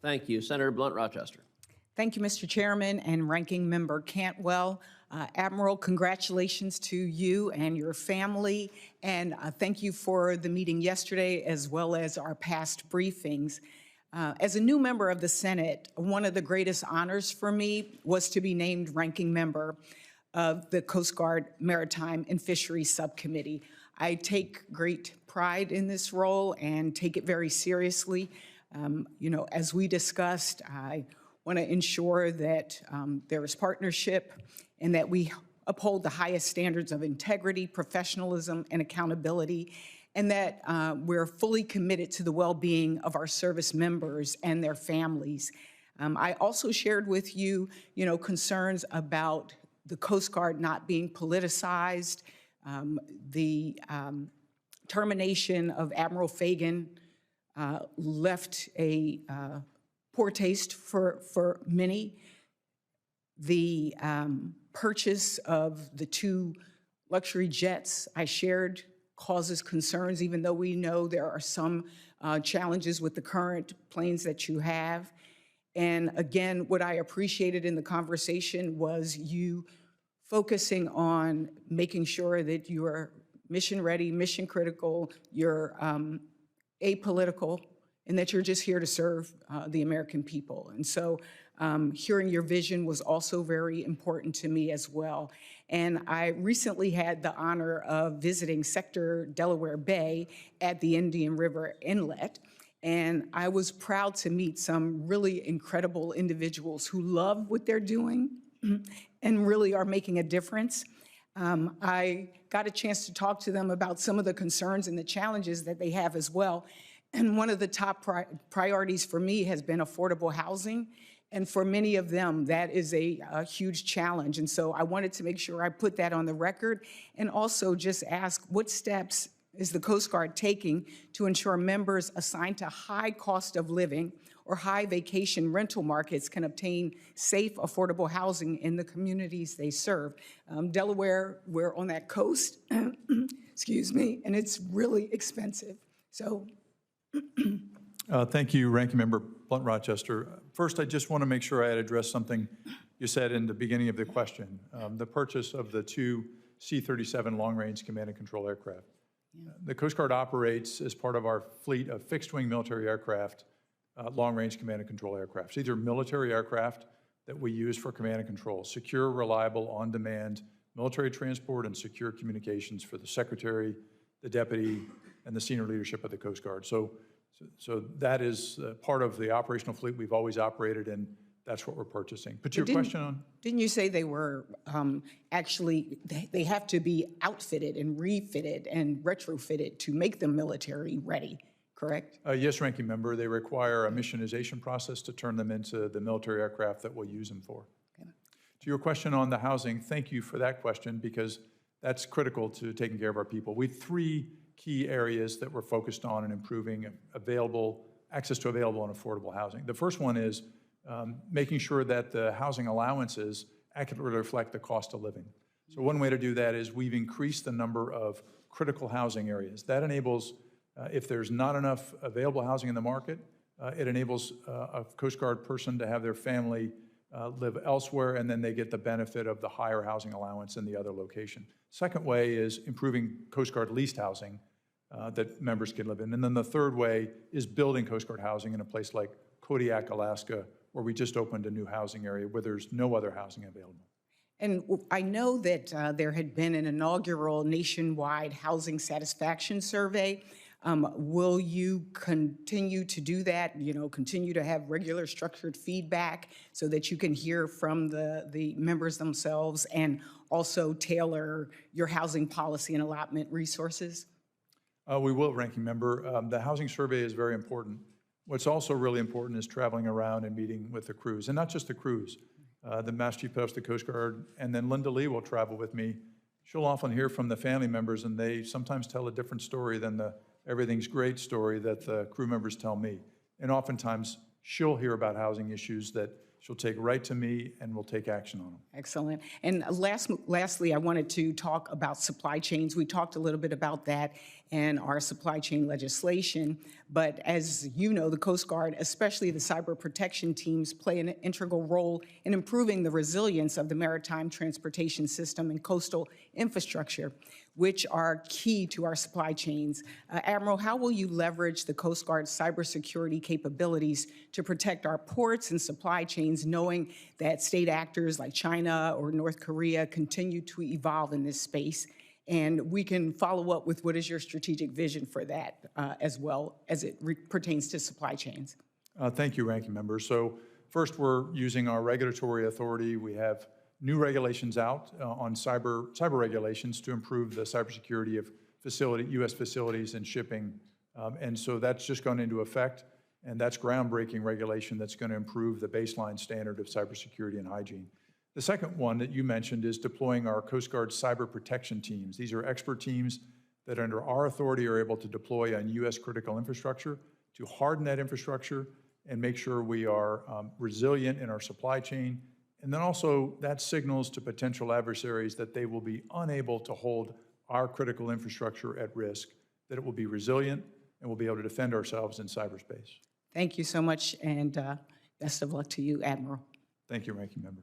Thank you. Senator Blunt-Rochester. Thank you, Mr. Chairman and Ranking Member Cantwell. Admiral, congratulations to you and your family, and thank you for the meeting yesterday as well as our past briefings. As a new member of the Senate, one of the greatest honors for me was to be named Ranking Member of the Coast Guard Maritime and Fisheries Subcommittee. I take great pride in this role and take it very seriously. As we discussed, I want to ensure that there is partnership and that we uphold the highest standards of integrity, professionalism, and accountability, and that we're fully committed to the well-being of our service members and their families. I also shared with you, concerns about the Coast Guard not being politicized, the termination of Admiral Fagan left a poor taste for many. The purchase of the 2 luxury jets I shared causes concerns, even though we know there are some challenges with the current planes that you have. And again, what I appreciated in the conversation was you focusing on making sure that you are mission ready, mission critical, you're apolitical, and that you're just here to serve the American people. And so hearing your vision was also very important to me as well. And I recently had the honor of visiting Sector Delaware Bay at the Indian River Inlet. And I was proud to meet some really incredible individuals who love what they're doing and really are making a difference. I got a chance to talk to them about some of the concerns and the challenges that they have as well. And one of the top priorities for me has been affordable housing. And for many of them, that is a huge challenge. And so I wanted to make sure I put that on the record and also just ask, what steps is the Coast Guard taking to ensure members assigned to high cost of living or high vacation rental markets can obtain safe, affordable housing in the communities they serve? Delaware, we're on that coast, excuse me, and it's really expensive. So. Thank you, Ranking Member Blunt-Rochester. First, I just want to make sure I had addressed something you said in the beginning of the question, the purchase of the 2 C-37 long-range command and control aircraft. Yeah. The Coast Guard operates as part of our fleet of fixed-wing military aircraft, long-range command and control aircraft. These are military aircraft that we use for command and control, secure, reliable, on-demand military transport and secure communications for the Secretary, the Deputy, and the senior leadership of the Coast Guard. So that is part of the operational fleet we've always operated, and that's what we're purchasing. But your question on? Didn't you say they were actually, they have to be outfitted and refitted and retrofitted to make them military ready, correct? Yes, Ranking Member. They require a missionization process to turn them into the military aircraft that we'll use them for. Okay. To your question on the housing, thank you for that question, because that's critical to taking care of our people. We have 3 key areas that we're focused on in improving access to available and affordable housing. The first one is making sure that the housing allowances accurately reflect the cost of living. So one way to do that is we've increased the number of critical housing areas. That enables, if there's not enough available housing in the market, it enables a Coast Guard person to have their family live elsewhere, and then they get the benefit of the higher housing allowance in the other location. Second way is improving Coast Guard leased housing that members can live in. And then the third way is building Coast Guard housing in a place like Kodiak, Alaska, where we just opened a new housing area where there's no other housing available. And I know that there had been an inaugural nationwide housing satisfaction survey. Will you continue to do that, continue to have regular structured feedback so that you can hear from the members themselves and also tailor your housing policy and allotment resources? We will, Ranking Member. The housing survey is very important. What's also really important is traveling around and meeting with the crews, and not just the crews. The Master Chief Post of the Coast Guard, and then Linda Lee will travel with me. She'll often hear from the family members, and they sometimes tell a different story than the everything's great story that the crew members tell me. And oftentimes, she'll hear about housing issues that Excellent. She'll take right to me, and we'll take action on them. Excellent. And lastly, I wanted to talk about supply chains. We talked a little bit about that in our supply chain legislation, but as you know, the Coast Guard, especially the cyber protection teams, play an integral role in improving the resilience of the maritime transportation system and coastal infrastructure, which are key to our supply chains. Admiral, how will you leverage the Coast Guard's cybersecurity capabilities to protect our ports and supply chains, knowing that state actors like China or North Korea continue to evolve in this space? And we can follow up with what is your strategic vision for that as well as it pertains to supply chains. Thank you, Ranking Member. So first, we're using our regulatory authority. We have new regulations out on cyber regulations to improve the cybersecurity of U.S. facilities and shipping. And so that's just gone into effect, and that's groundbreaking regulation that's going to improve the baseline standard of cybersecurity and hygiene. The second one that you mentioned is deploying our Coast Guard cyber protection teams. These are expert teams that under our authority are able to deploy on U.S. critical infrastructure to harden that infrastructure and make sure we are resilient in our supply chain. And then also that signals to potential adversaries that they will be unable to hold our critical infrastructure at risk, that it will be resilient and we'll be able to defend ourselves in cyberspace. Thank you so much, and best of luck to you, Admiral. Thank you, Ranking Member.